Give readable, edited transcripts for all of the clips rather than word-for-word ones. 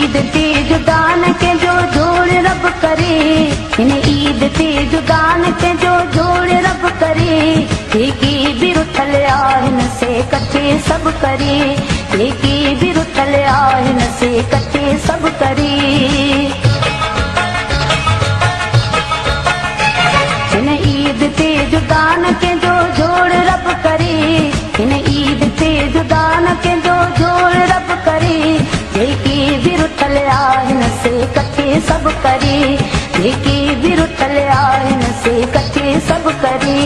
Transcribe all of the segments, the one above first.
ईद ते जुदा न कंहिंजो जोड़ रब करे, हिन ईद ते जुदा न कंहिंजो जोड़ रब करे, जेकी बि रुठल आहिनि से कठे सभु करे, जेकी बि रुठल आहिनि से कठे सभु करे। हिन ईद ते जुदा न कंहिंजो जोड़ रब करे, हिन ईद ते जुदा न कंहिंजो जोड़ रब करे, जेकी बि रुठल आहिनि से कठे सभु करे, जेकी बि रुठल आहिनि से कठे सभु करे।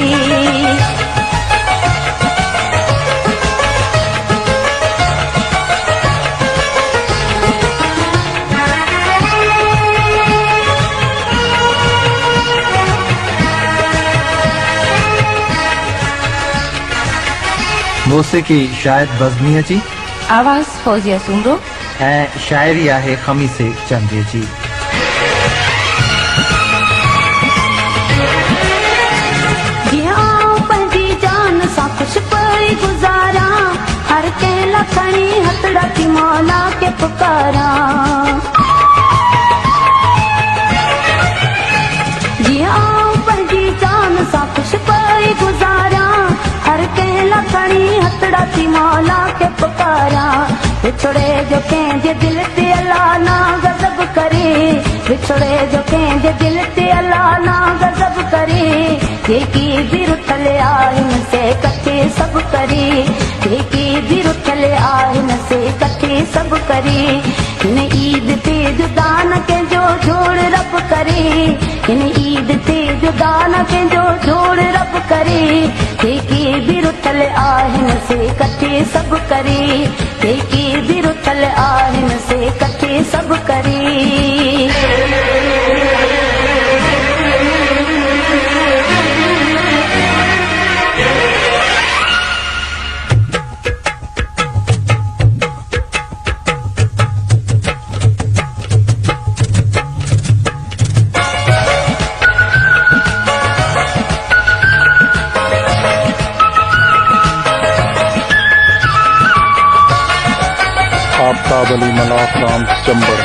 मौसीकी शायद बज़मी जी, आवाज़ फौजिया सुमरो ऐं शायरी आहे खमीसे चंदे जी। जीअं पंहिंजी जान सां ख़ुशि पई गुज़ारा, हर कंहिं लाइ खणी हथड़ा थी मौला खे पुकारां। जीअं पंहिंजी जान सां ख़ुशि पई गुज़ारा, हर कंहिं लाइ खणी हथड़ा थी मौला खे पुकारां। विछोड़े जो कंहिंजे दिल ते अल्लाह ना गज़ब करे, विछोड़े जो कंहिंजे दिल ते अल्लाह ना गज़ब करे, जेकी बि रुठल आहिनि से कठे सभु करे, जेकी बि रुठल आहिनि से कठे सभु करे। हिन ईद ते जुदा न कंहिंजो जोड़ रब करे, हिन ईद ते जुदा न कंहिंजो जोड़ रब करे, जेकी बि रुठल आहिनि से कठे सभु करे, जेकी बि रुठल आहिनि से कठे सभु करे। आफ्ताब अली मलाक राम चंबड़।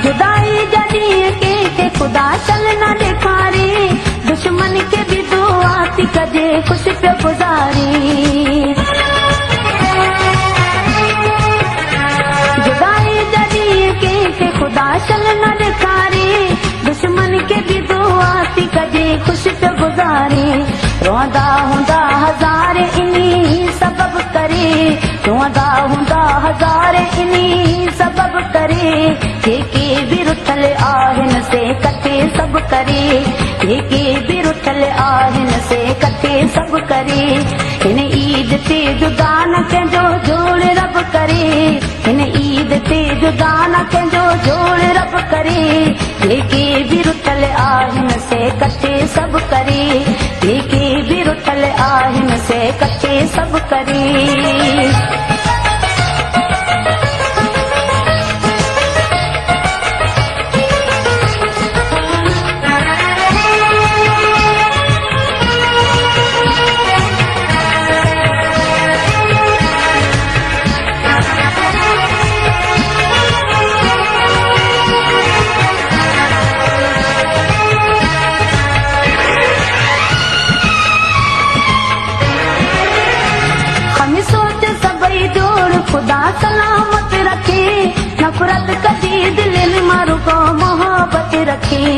जुदाई जॾहिं कंहिंखे ख़ुदा चल न ॾेखारे, दुश्मन खे बि दुआ थी कजे ख़ुशि पियो गुज़ारे। जुदाई जॾहिं कंहिंखे ख़ुदा चल न ॾेखारे, दुश्मन खे बि दुआ थी कजे ख़ुशि पियो गुज़ारे। रोअंदा हूंदा हज़ार इन्ही सबब करे, रोअंदा हूंदा हज़ार इन्ही सबब करे, जेके बि रुठल आहिनि से कठे सभु करे, जेके बि रुठल आहिनि से कठे सभु करे। हिन ईद ते जुदा न कंहिंजो जोड़ रब करे, हिन ईद ते जुदा न कंहिंजो जोड़ रब करे, जेके बि रुठल आहिनि से कठे सभु करे, जेके बि रुठल आहिनि से कठे सभु करे। खुदा सलामत रखे, नफरत कदी दिल में मारू को मोहब्बत रखे।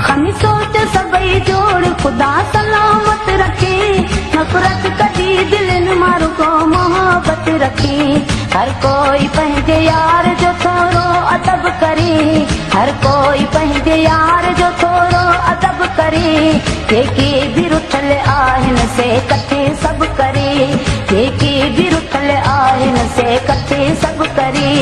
हमें सोच सबई जोड़ खुदा सलामत रखे, नफरत कदी दिल में मारू को मोहब्बत रखे। हर कोई पंहिंजे यार जो थोरो अदब करे, हर कोई पंहिंजे यार जो थोरो अदब करे, जेके बि रुठल आहिनि से कठे सभु करे, जेके बि रुठल आहिनि से कठे सभु करे।